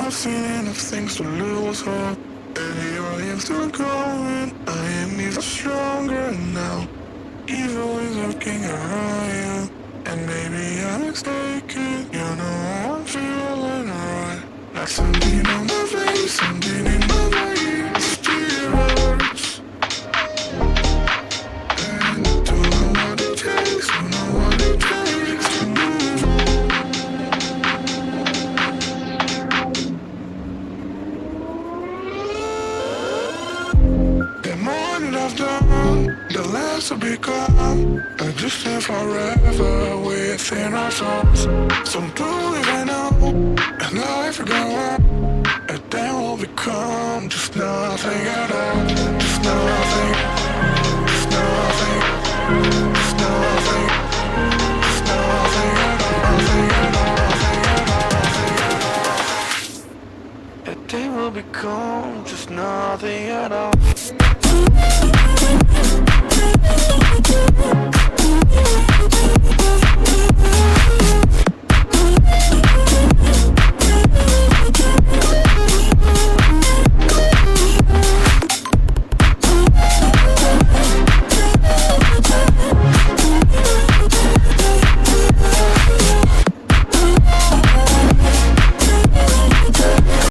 I've seen enough things to lose hope. And here I am still going. I am even stronger now. Evil is looking around you. And maybe I'm mistaken. You know I'm feeling right. Like something on my face, something in my veins. Still hurts. And I don't know what it takes. Don't know what it takes to move on. The more that I've done, the less I become. I just live forever within our souls. Some believe I know, and life will go on. And then we'll become just nothing at all. Just nothing, just nothing, just nothing, just nothing at all. Nothing at all, nothing at all, nothing at all. And then we'll become just nothing at all.